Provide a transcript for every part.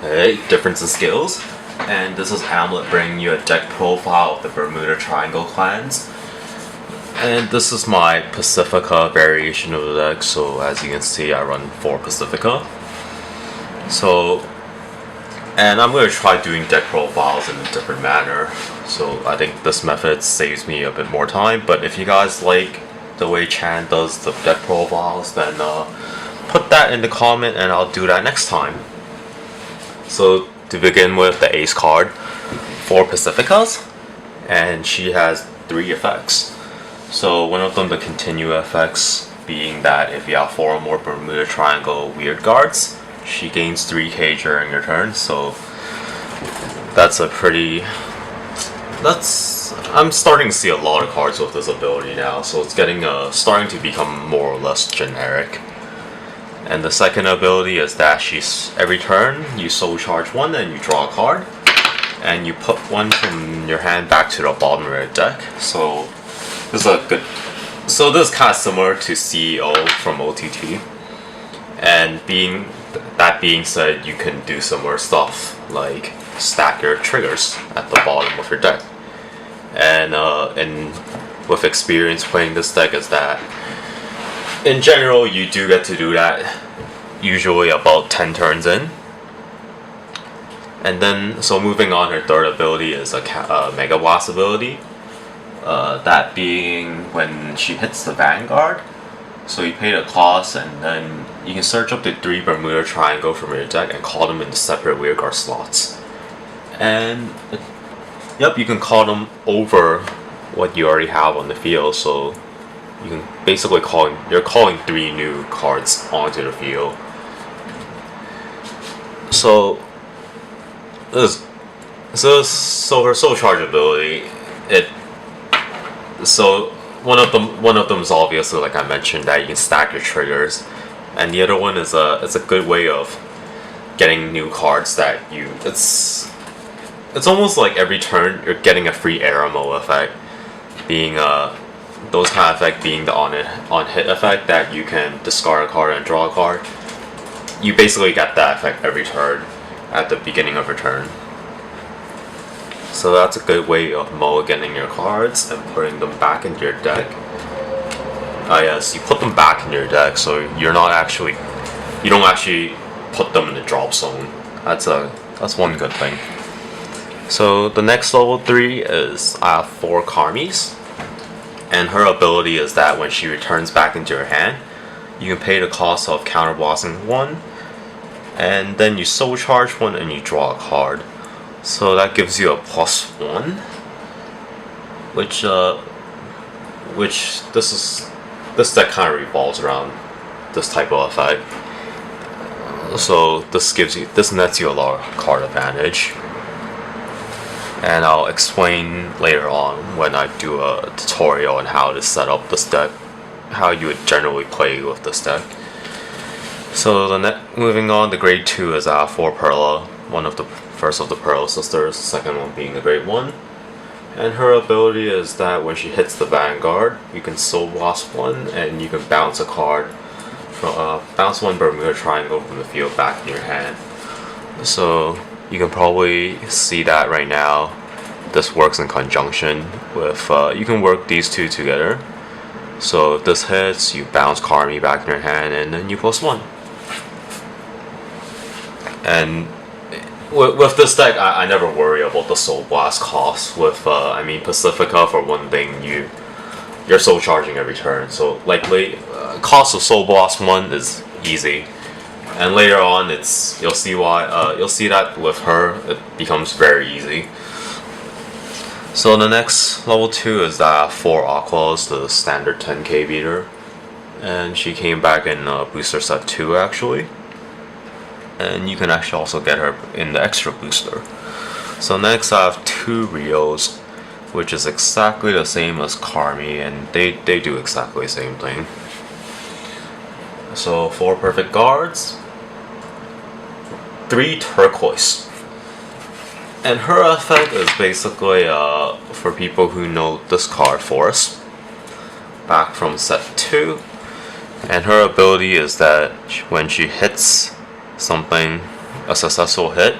Hey, difference in skills, and this is Hamlet bringing you a deck profile of the Bermuda Triangle clans. And this is my Pacifica variation of the deck, so as you can see I run 4 Pacifica. And I'm going to try doing deck profiles in a different manner, so I think this method saves me a bit more time, but if you guys like the way Chan does the deck profiles, then put that in the comment and I'll do that next time. So to begin with, the ace card, 4 Pacificas, and she has 3 effects. So one of them, the continue effects, being that if you have 4 or more Bermuda Triangle weird guards, she gains 3k during your turn. So that's a pretty... I'm starting to see a lot of cards with this ability now, so it's getting starting to become more or less generic. And the second ability is that every turn you soul charge 1 and you draw a card, and you put 1 from your hand back to the bottom of your deck. So this is kind of similar to CEO from OTT. And that being said, you can do similar stuff like stack your triggers at the bottom of your deck. And with experience playing this deck is that in general, you do get to do that usually about 10 turns in. And then, so moving on, her third ability is a Mega Blast ability. That being when she hits the Vanguard. So you pay the cost, and then you can search up to 3 Bermuda Triangle from your deck and call them into separate weird guard slots. And, yep, you can call them over what you already have on the field, so you can basically you're calling 3 new cards onto the field. So her soul charge ability, one of them is obviously, like I mentioned, that you can stack your triggers, and the other one is it's a good way of getting new cards that it's almost like every turn you're getting a free Aramo effect, being those kind of effect being the on hit effect that you can discard a card and draw a card. You basically get that effect every turn at the beginning of your turn. So that's a good way of mulliganing your cards and putting them back into your deck. Yes, you put them back in your deck, so you don't actually put them in the drop zone. That's one good thing. So the next level 3 is I have 4 Karmis. And her ability is that when she returns back into your hand, you can pay the cost of counterblassting 1, and then you soul charge 1 and you draw a card. So that gives you a +1, which this deck kind of revolves around this type of effect. So this nets you a lot of card advantage. And I'll explain later on when I do a tutorial on how to set up this deck, how you would generally play with this deck. So moving on, the grade 2 is 4 Perla, first of the Pearl sisters, the second one being the grade 1. And her ability is that when she hits the Vanguard, you can Soul Blast 1 and you can bounce a card bounce 1 Bermuda Triangle from the field back in your hand. So you can probably see that right now. This works in conjunction with, you can work these 2 together. So if this hits, you bounce Karmi back in your hand and then you +1. And with this deck, I never worry about the Soul Blast cost. With, Pacifica, for one thing, you're soul charging every turn. So likely, cost of Soul Blast 1 is easy. And later on, you'll see that with her, it becomes very easy. So the next level 2 is 4 Aquas, the standard 10k beater. And she came back in booster set 2 actually. And you can actually also get her in the extra booster. So next I have 2 Rios, which is exactly the same as Karmi, and they do exactly the same thing. So 4 perfect guards, 3 turquoise. And her effect is basically, for people who know this card, Forest, back from set 2. And her ability is that when she hits something, a successful hit,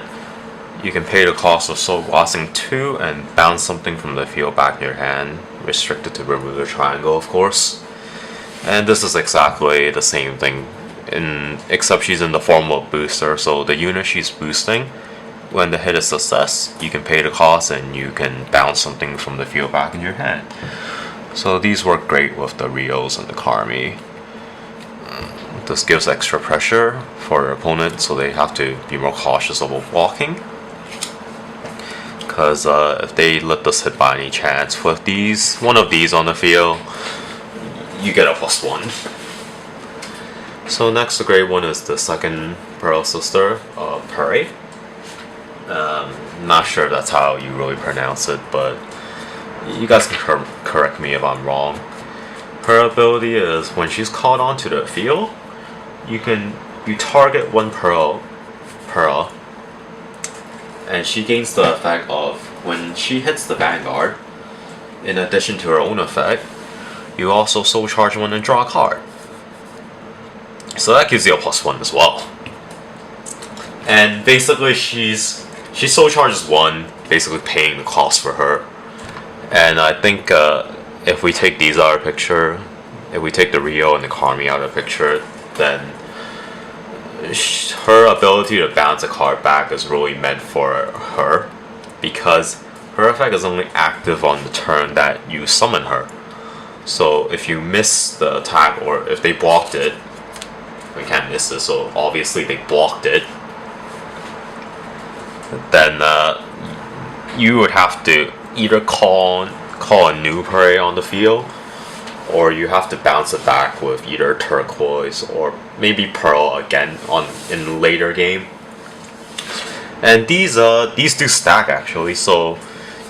you can pay the cost of Soul Blasting 2 and bounce something from the field back in your hand, restricted to Bermuda Triangle, of course. And this is exactly the same thing, except she's in the form of booster, so the unit she's boosting, when the hit is success, you can pay the cost and you can bounce something from the field back in your hand. So these work great with the Rios and the Karmi. This gives extra pressure for your opponent, so they have to be more cautious about blocking. Because if they let this hit by any chance with one of these on the field, you get a +1. So next, the great one is the second Pearl Sister, Purre. Not sure that's how you really pronounce it, but you guys can correct me if I'm wrong. Her ability is when she's called onto the field, you target one Pearl, and she gains the effect of when she hits the Vanguard. In addition to her own effect, you also soul charge one and draw a card. So that gives you a +1 as well. And basically, she soul charges one, basically paying the cost for her. And I think if we take these out of the picture, if we take the Rio and the Karmi out of the picture, then her ability to bounce a card back is really meant for her, because her effect is only active on the turn that you summon her. So if you miss the attack, or if they blocked it, we can't miss it, so obviously they blocked it, then you would have to either call a new prey on the field, or you have to bounce it back with either Turquoise or maybe Pearl again in the later game. And these do stack actually, so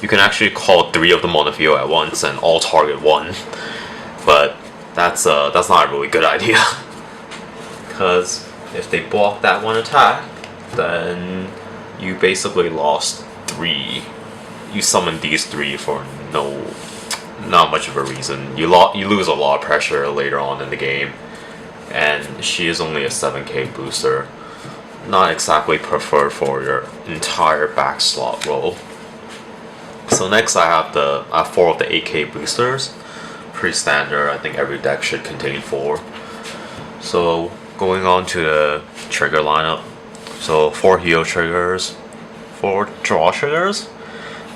you can actually call 3 of them on the field at once and all target one. But that's not a really good idea, because if they block that one attack, then you basically lost 3. You summoned these 3 for not much of a reason. You lose a lot of pressure later on in the game, and she is only a 7k booster, not exactly preferred for your entire back slot role. So next I have 4 of the 8k boosters, pretty standard. I think every deck should contain 4. So going on to the trigger lineup, so 4 heal triggers, 4 draw triggers,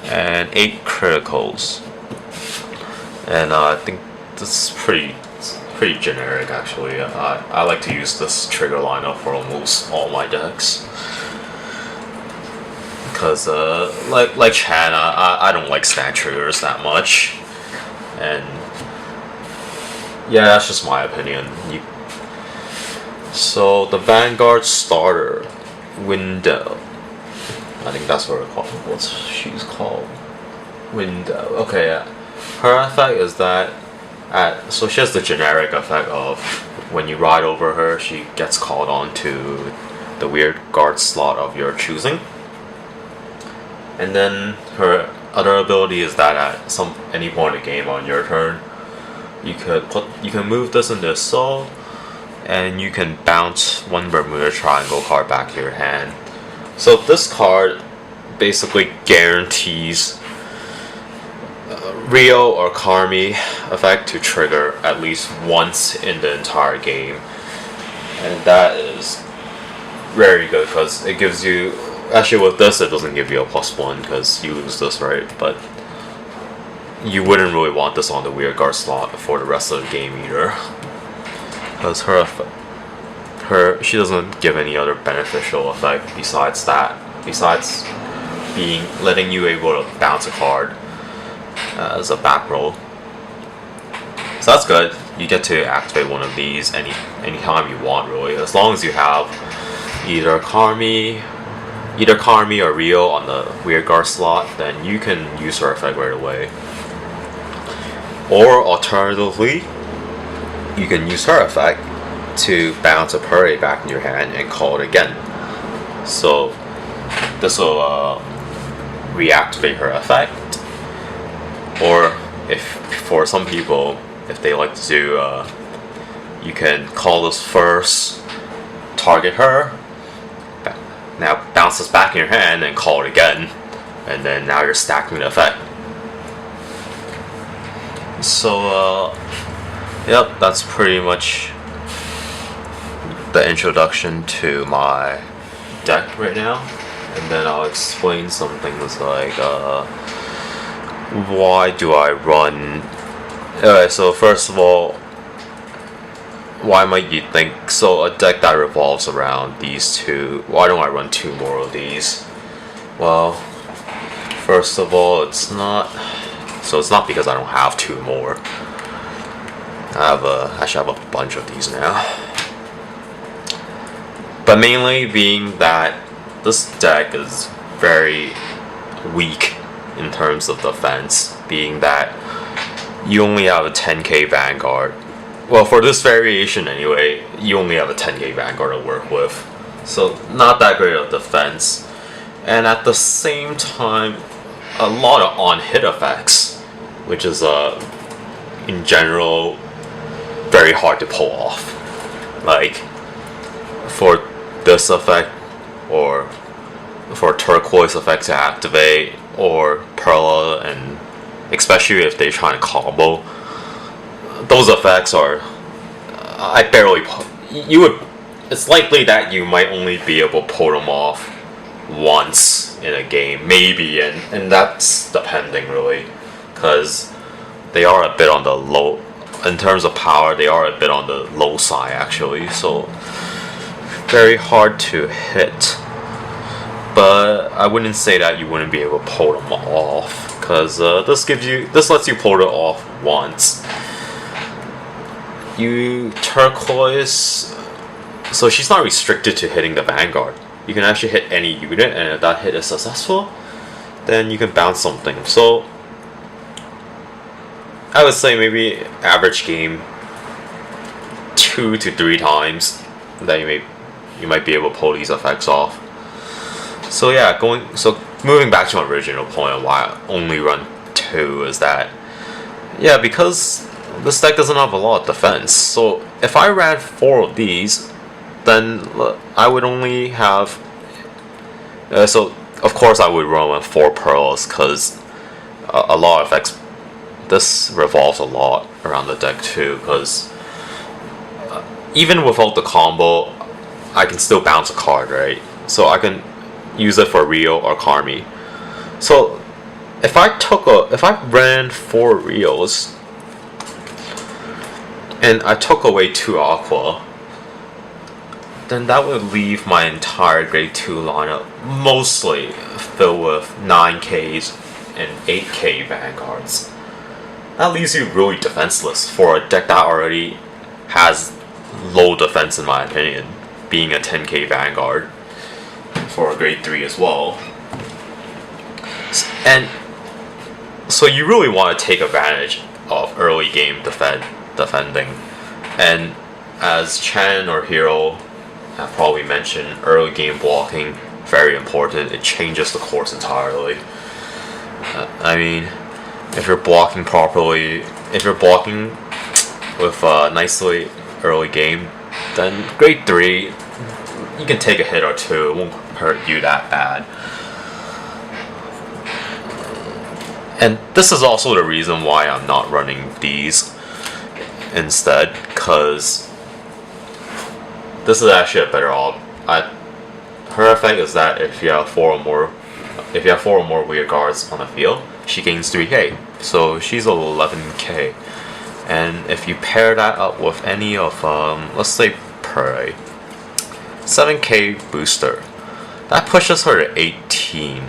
and 8 criticals. And I think this is pretty generic actually. I like to use this trigger lineup for almost all my decks, because like Chan, I don't like stat triggers that much, and yeah, that's just my opinion. So the Vanguard starter window, I think that's what she's called. Window. Okay, yeah. Her effect is that so she has the generic effect of when you ride over her, she gets called onto the weird guard slot of your choosing. And then her other ability is that at any point in the game on your turn, you can move this into soul, and you can bounce one Bermuda Triangle card back to your hand. So this card basically guarantees Rio or Karmi effect to trigger at least once in the entire game, and that is very good because it gives you, actually with this it doesn't give you a +1 because you lose this, right? But you wouldn't really want this on the weird guard slot for the rest of the game either, because she doesn't give any other beneficial effect besides letting you able to bounce a card as a back roll. So that's good. You get to activate one of these anytime you want, really, as long as you have either Karmi or Rio on the weird guard slot, then you can use her effect right away. Or alternatively, you can use her effect to bounce a Purre back in your hand and call it again. So this will reactivate her effect. Or if for some people, if they like to do, you can call this first, target her, now bounce this back in your hand and call it again, and then now you're stacking the effect. So yep, that's pretty much the introduction to my deck right now, and then I'll explain some things like why do I run. Alright, so first of all, why might you think, so a deck that revolves around these two, why don't I run two more of these? Well, first of all, it's not because I don't have two more. I actually have a bunch of these now. But mainly being that this deck is very weak in terms of defense, being that you only have a 10k Vanguard. Well, for this variation anyway, you only have a 10k Vanguard to work with. So not that great of defense. And at the same time, a lot of on-hit effects, which is in general very hard to pull off. Like for this effect, or for turquoise effect to activate, or Perla, and especially if they try to combo, those effects are it's likely that you might only be able to pull them off once in a game, maybe, and that's depending really, because they are a bit on the low, in terms of power, they are a bit on the low side actually, so very hard to hit. But I wouldn't say that you wouldn't be able to pull them off, because this lets you pull it off once. You turquoise, so she's not restricted to hitting the Vanguard. You can actually hit any unit, and if that hit is successful, then you can bounce something. So I would say maybe average game 2 to 3 times that you might be able to pull these effects off. So yeah, moving back to my original point of why I only run 2 is that, yeah, because this deck doesn't have a lot of defense. So if I ran 4 of these, then I would only have. So of course I would run with 4 pearls, because a lot of effects. This revolves a lot around the deck too, because even without the combo, I can still bounce a card, right? So I can use it for Rio or Karmi. So if I ran 4 Rios and I took away 2 Aqua, then that would leave my entire grade 2 lineup mostly filled with 9Ks and 8K Vanguards. That leaves you really defenseless for a deck that already has low defense in my opinion, being a 10k Vanguard for a grade 3 as well. And so you really want to take advantage of early game defending. And as Chan or Hero have probably mentioned, early game blocking, very important. It changes the course entirely. I mean, if you're blocking properly, if you're blocking with nicely early game, then grade 3, you can take a hit or 2, it won't hurt you that bad. And this is also the reason why I'm not running these instead, because this is actually a better op. Her effect is that if you have 4 or more weird guards on the field, she gains 3k, so she's 11k. And if you pair that up with any of let's say Prey, 7k booster, that pushes her to 18,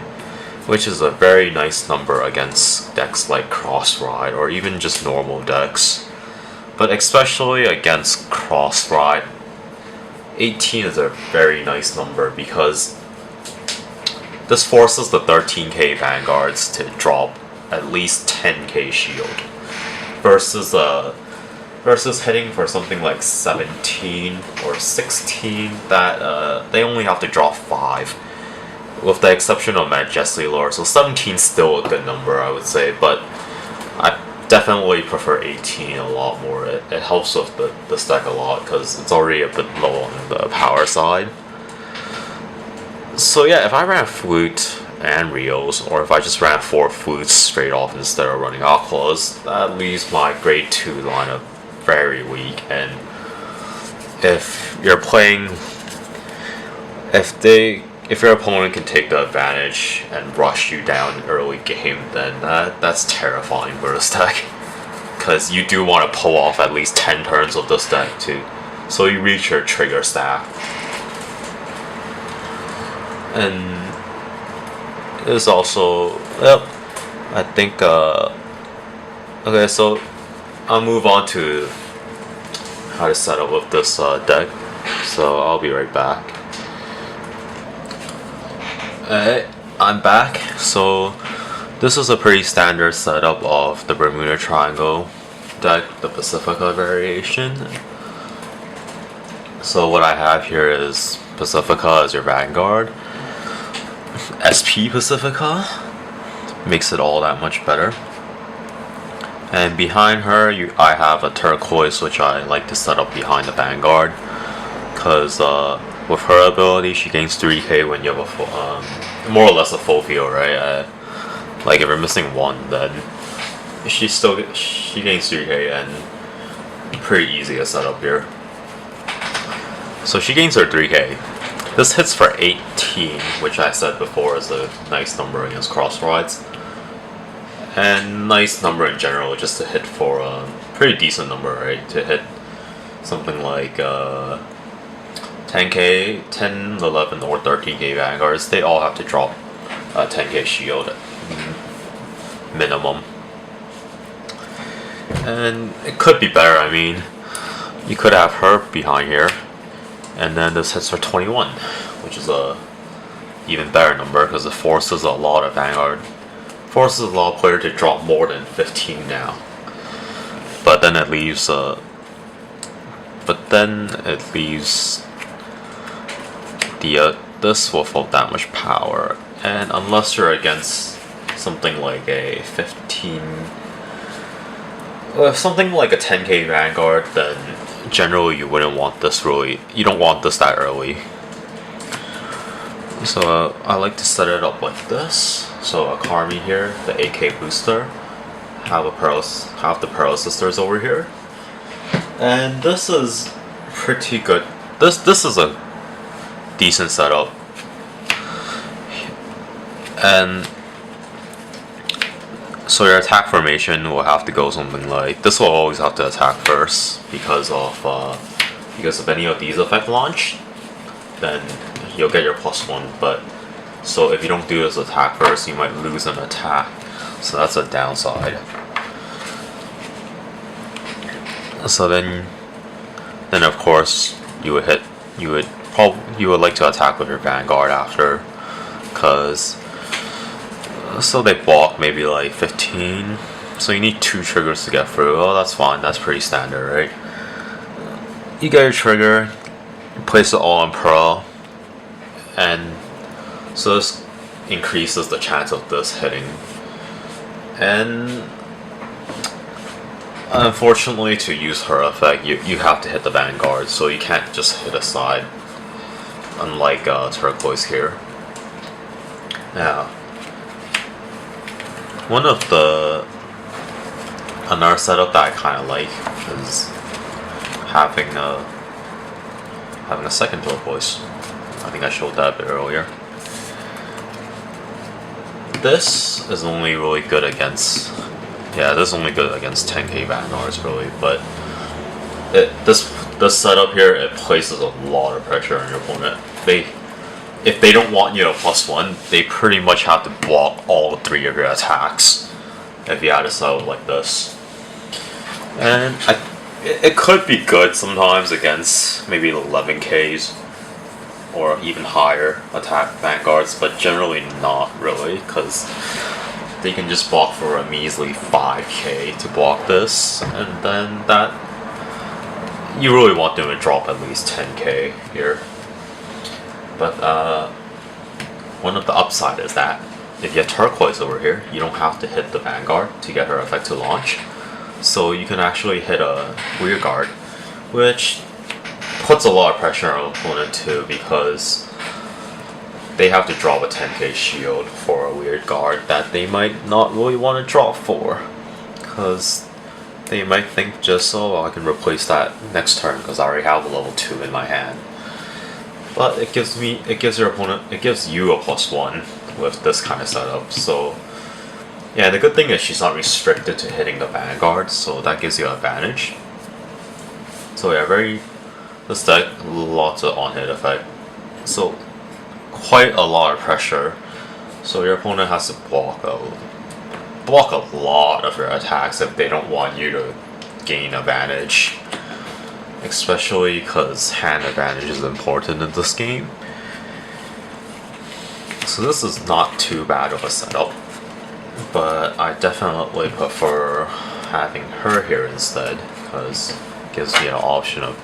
which is a very nice number against decks like Cross Ride or even just normal decks. But especially against Cross Ride, 18 is a very nice number, because this forces the 13k Vanguards to drop at least 10k shield, versus hitting for something like 17 or 16 that they only have to drop 5, with the exception of Majesty Lore. So 17 is still a good number, I would say, but I definitely prefer 18 a lot more. It helps with the stack a lot, because it's already a bit low on the power side. So yeah, if I ran Flute and Rios, or if I just ran 4 Flutes straight off instead of running Aquas, that leaves my grade 2 lineup very weak. And if you're playing, if your opponent can take the advantage and rush you down early game, then that's terrifying for this deck. Because you do want to pull off at least 10 turns of this deck too, so you reach your trigger stack. And it's also, yep, I think, okay, so I'll move on to how to set up with this deck, so I'll be right back. Alright, I'm back. So this is a pretty standard setup of the Bermuda Triangle deck, the Pacifica variation. So what I have here is Pacifica as your Vanguard. SP Pacifica makes it all that much better. And behind her, I have a turquoise, which I like to set up behind the Vanguard, because with her ability, she gains 3k when you have a full, more or less a full field, right? Like if you're missing 1, then she gains 3k, and pretty easy to set up here. So she gains her 3k. This hits for 18, which I said before is a nice number against crossroads. And nice number in general, just to hit for a pretty decent number, right? To hit something like 10k, 10, 11, or 13k Vanguards, they all have to drop a 10k shield minimum. And it could be better. I mean, you could have her behind here, and then this hits for 21, which is a even better number because it forces a lot of Vanguard, forces a lot of players to drop more than 15 now. But then it leaves this without that much power, and unless you're against something like a 15, well, if something like a 10k Vanguard, then generally you wouldn't want this really. You don't want this that early. So I like to set it up like this. So a Karmi here, the 8k booster, have the Pearl Sisters over here, and this is pretty good. This is a decent setup, and so your attack formation will have to go something like this. Will always have to attack first because of any of these effect launch, then you'll get your +1. But so if you don't do this attack first, you might lose an attack. So that's a downside. So then of course you would like to attack with your Vanguard after, cause so they block maybe like 15. So you need 2 triggers to get through. Oh, that's fine. That's pretty standard, right? You get your trigger, you place it all on Pearl, and so this increases the chance of this hitting. And unfortunately, to use her effect, you have to hit the Vanguard, so you can't just hit a side, unlike turquoise here. Now, another setup that I kind of like is having a second turquoise. I think I showed that a bit earlier. This is only really good against, this is only good against 10k Vanguards really, but this setup here, it places a lot of pressure on your opponent. If they don't want you to +1, they pretty much have to block all 3 of your attacks if you had a setup like this. And it could be good sometimes against maybe 11Ks or even higher attack Vanguards, but generally not really, because they can just block for a measly 5k to block this, and then that you really want them to drop at least 10k here. But one of the upside is that if you have turquoise over here, you don't have to hit the Vanguard to get her effect to launch. So you can actually hit a rear guard, which puts a lot of pressure on the opponent too, because they have to drop a 10k shield for a weird guard that they might not really want to drop for, because they might think just, oh, I can replace that next turn because I already have a level 2 in my hand. But it gives you a +1 with this kind of setup. So yeah, the good thing is she's not restricted to hitting the Vanguard, so that gives you an advantage. So yeah, this deck, lots of on-hit effect. So quite a lot of pressure. So your opponent has to block a lot of your attacks if they don't want you to gain advantage. Especially because hand advantage is important in this game. So this is not too bad of a setup, but I definitely prefer having her here instead, because it gives me an option of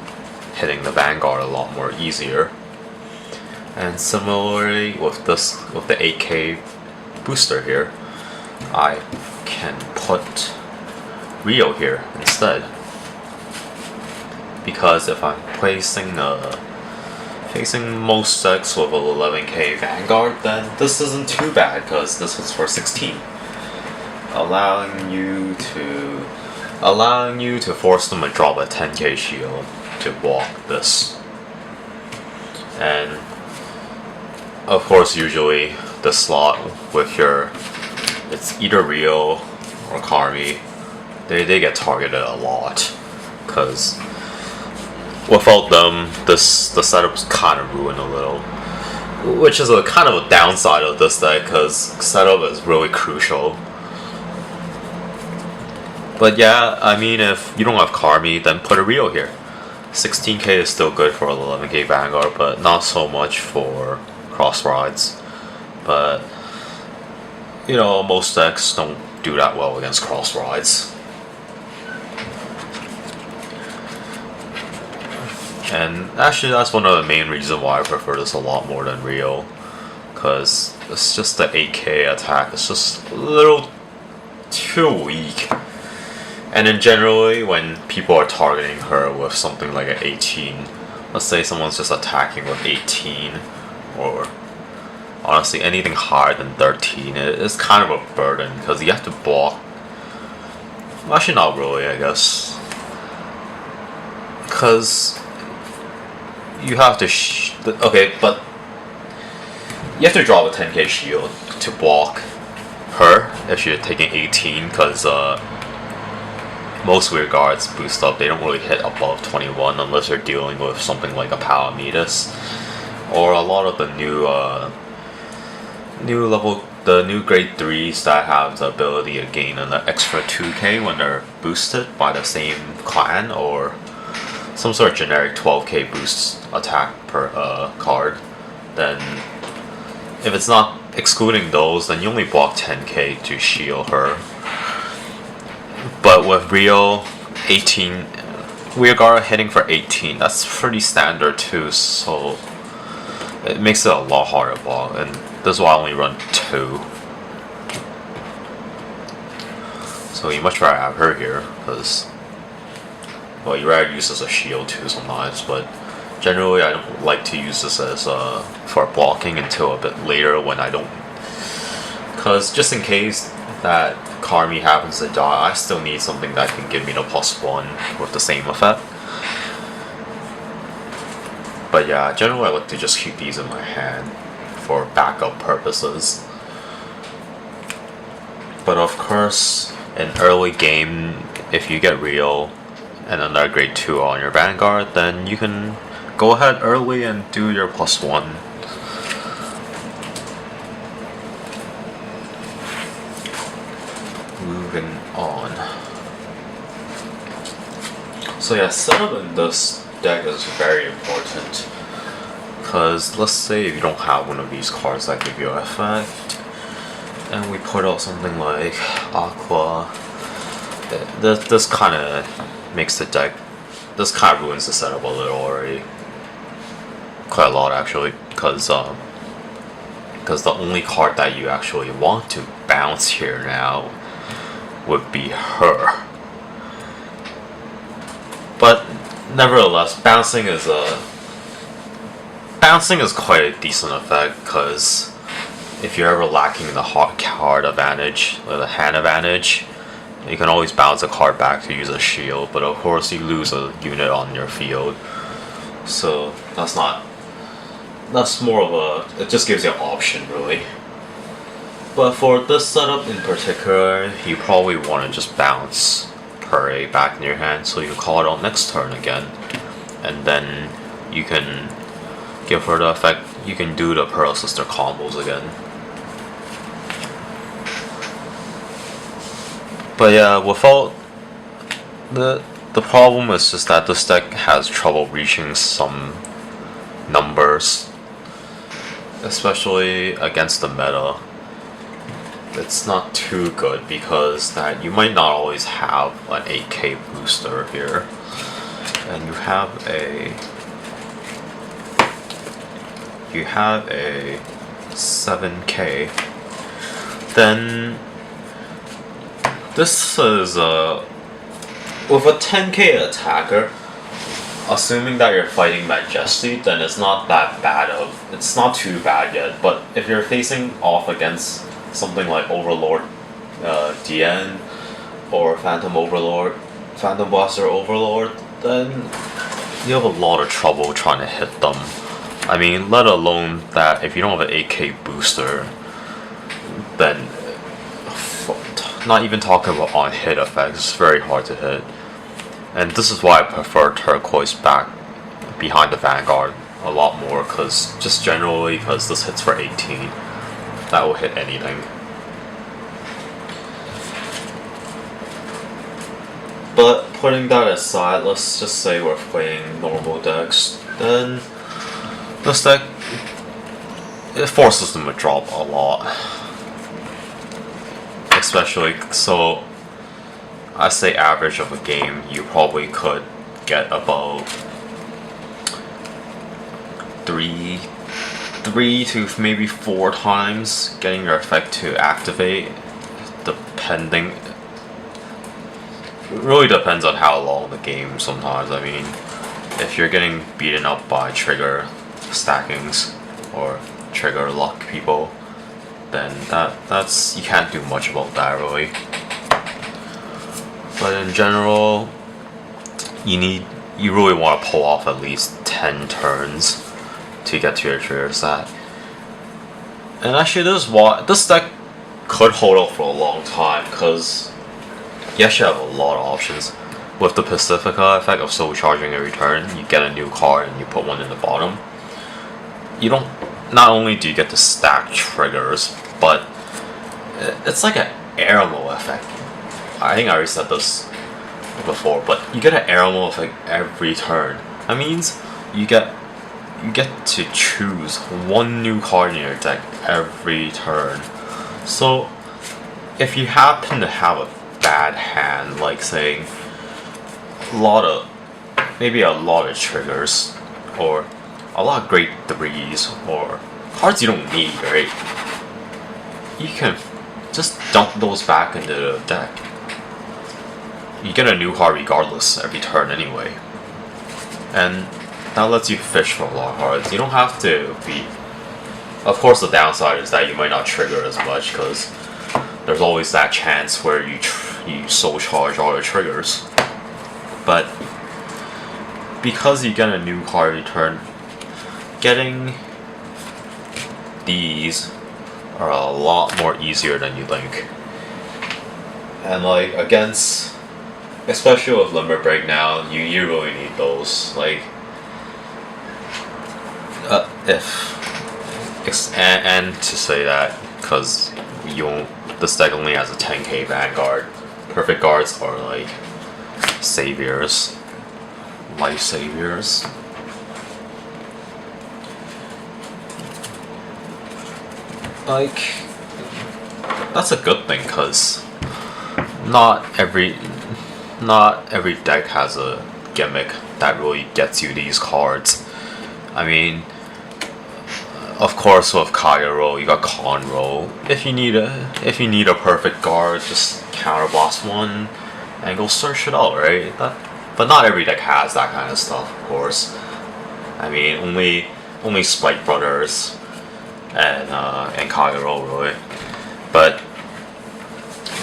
hitting the Vanguard a lot more easier. And similarly with the 8k booster here, I can put Rio here instead. Because if I'm facing most decks with a 11k Vanguard, then this isn't too bad, because this was for 16, allowing you to force them to drop a 10k shield to block this. And of course, usually the slot with it's either Rio or Kami, they get targeted a lot, because without them, the setup's kind of ruined a little, which is a kind of a downside of this deck, because setup is really crucial. But yeah, I mean, if you don't have Kami, then put a Rio here. 16k is still good for 11k Vanguard, but not so much for cross rides. But you know, most decks don't do that well against cross rides. And actually, that's one of the main reasons why I prefer this a lot more than Rio, because it's just the 8k attack. It's just a little too weak. And then generally, when people are targeting her with something like an 18, let's say someone's just attacking with 18, or honestly anything higher than 13, it's kind of a burden, because you have to block. Well, actually, not really, I guess, because you have to but you have to drop a 10k shield to block her if you're taking 18, because most weird guards boost up, they don't really hit above 21 unless you're dealing with something like a Palamedes, or a lot of the new grade 3s that have the ability to gain an extra 2k when they're boosted by the same clan, or some sort of generic 12k boost attack per card. Then if it's not excluding those, then you only block 10k to shield her. But with Rio, 18, Vanguard hitting for 18, that's pretty standard too, so it makes it a lot harder to block, and this is why I only run 2. So you much rather have her here, because, well, you rather use this as a shield too sometimes, but generally I don't like to use this as for blocking until a bit later when I don't, because just in case that Kami happens to die, I still need something that can give me the +1 with the same effect. But yeah, generally I like to just keep these in my hand for backup purposes. But of course, in early game, if you get Rio and another grade 2 on your Vanguard, then you can go ahead early and do your +1. Moving on. So yeah, setup in this deck is very important, because let's say if you don't have one of these cards that give you an effect, and we put out something like Aqua, this kind of makes the deck, this kind of ruins the setup a little already, quite a lot actually, because the only card that you actually want to bounce here now would be her. But nevertheless, bouncing bouncing is quite a decent effect because if you're ever lacking the hot card advantage, or the hand advantage, you can always bounce a card back to use a shield, but of course you lose a unit on your field. So that's more of a, it just gives you an option really. But for this setup in particular, you probably want to just bounce Parade back in your hand so you can call it on next turn again. And then you can give her the effect, you can do the Pearl Sister combos again. But yeah, without the problem is just that this deck has trouble reaching some numbers, especially against the meta. It's not too good because that you might not always have an 8k booster here, and you have a 7k. Then this is with a 10k attacker, assuming that you're fighting Majesty, then it's not that bad it's not too bad yet. But if you're facing off against something like Overlord DN or Phantom Blaster Overlord, then you have a lot of trouble trying to hit them. I mean, let alone that if you don't have an 8k booster, then not even talking about on hit effects, it's very hard to hit. And this is why I prefer Turquoise back behind the Vanguard a lot more, because just generally because this hits for 18, that will hit anything. But putting that aside, let's just say we're playing normal decks, then this deck, it forces them to drop a lot. Especially, so I say average of a game, you probably could get about 3 to maybe 4 times getting your effect to activate, depending. It really depends on how long the game sometimes. I mean, if you're getting beaten up by trigger stackings or trigger luck people, then that's you can't do much about that really. But in general, you really want to pull off at least 10 turns to get to your trigger stat. And actually, this deck could hold up for a long time because you actually have a lot of options. With the Pacifica effect of soul charging every turn, you get a new card and you put one in the bottom. You don't. Not only do you get to stack triggers, but it's like an Aramo effect. I think I already said this before, but you get an Aramo effect every turn. That means you get to choose one new card in your deck every turn. So if you happen to have a bad hand, like saying maybe a lot of triggers or a lot of grade 3s or cards you don't need, right? You can just dump those back into the deck. You get a new card regardless every turn anyway. And that lets you fish for a lot of cards. You don't have to be... Of course the downside is that you might not trigger as much because there's always that chance where you soul charge all your triggers. But because you get a new card every turn, getting these are a lot more easier than you think. And like against, especially with Limit Break now, you really need those. Like and to say that because this deck only has a 10k Vanguard. Perfect guards are like saviors, life saviors. Like, that's a good thing because not every deck has a gimmick that really gets you these cards. I mean, of course with Kairo you got Conroe. If you need a perfect guard, just counterblast one and go search it out, right? But not every deck has that kind of stuff, of course. I mean, only only Spike Brothers and Kagero really. But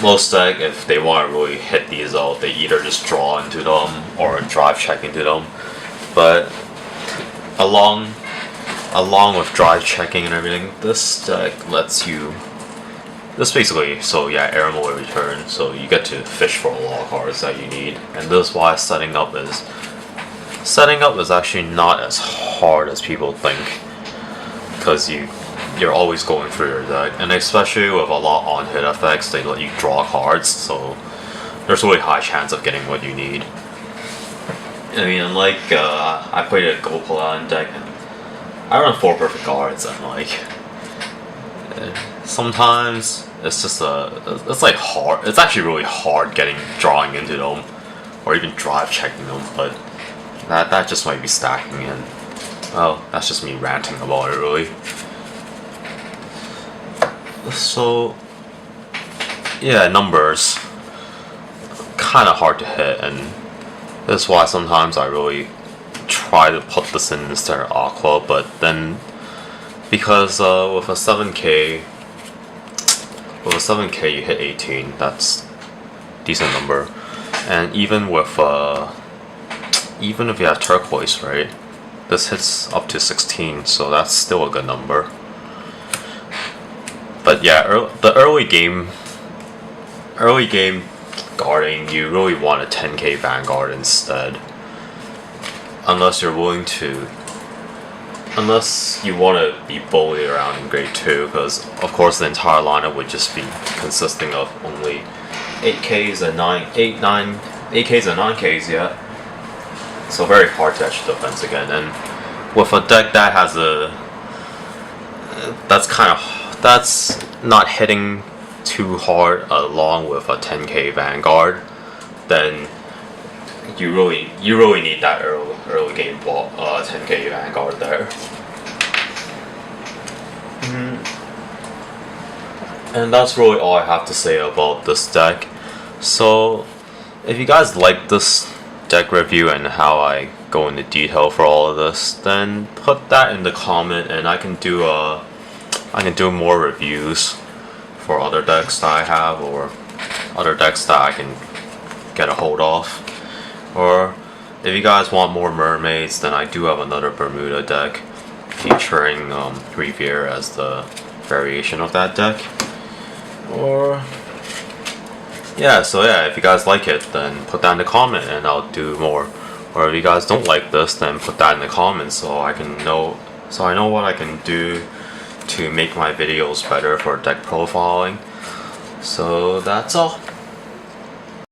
most deck, if they want to really hit these out, they either just draw into them or drive check into them. But along with drive checking and everything, this deck lets you. This basically, so yeah, Aramil will return, so you get to fish for a lot of cards that you need, and this is why setting up is actually not as hard as people think, because you're always going through your deck, and especially with a lot on hit effects, they let you draw cards, so there's a really high chance of getting what you need. I mean, like I played a Gold Paladin deck, and I run 4 perfect cards, and like. Sometimes it's just it's like hard. It's actually really hard drawing into them, or even drive checking them. But that just might be stacking, and well, that's just me ranting about it really. So yeah, numbers kind of hard to hit, and that's why sometimes I really try to put this in instead of Aqua, but then because with a 7K. With a 7K you hit 18, that's a decent number. And even with even if you have turquoise, right? This hits up to 16, so that's still a good number. But yeah, the early game guarding, you really want a 10K Vanguard instead. Unless you're willing to. Unless you want to be bullied around in grade 2, because of course the entire lineup would just be consisting of only 8Ks and 9Ks, yeah. So very hard to edge defense again, and with a deck that has that's not hitting too hard along with a 10K Vanguard, then you really need that early game 10K Vanguard there. And that's really all I have to say about this deck. So if you guys like this deck review and how I go into detail for all of this, then put that in the comment, and I can do more reviews for other decks that I have, or other decks that I can get a hold of. Or if you guys want more mermaids, then I do have another Bermuda deck featuring Riviere as the variation of that deck. Or yeah, so yeah, if you guys like it, then put that in the comment and I'll do more. Or if you guys don't like this, then put that in the comments so I know what I can do to make my videos better for deck profiling. So that's all.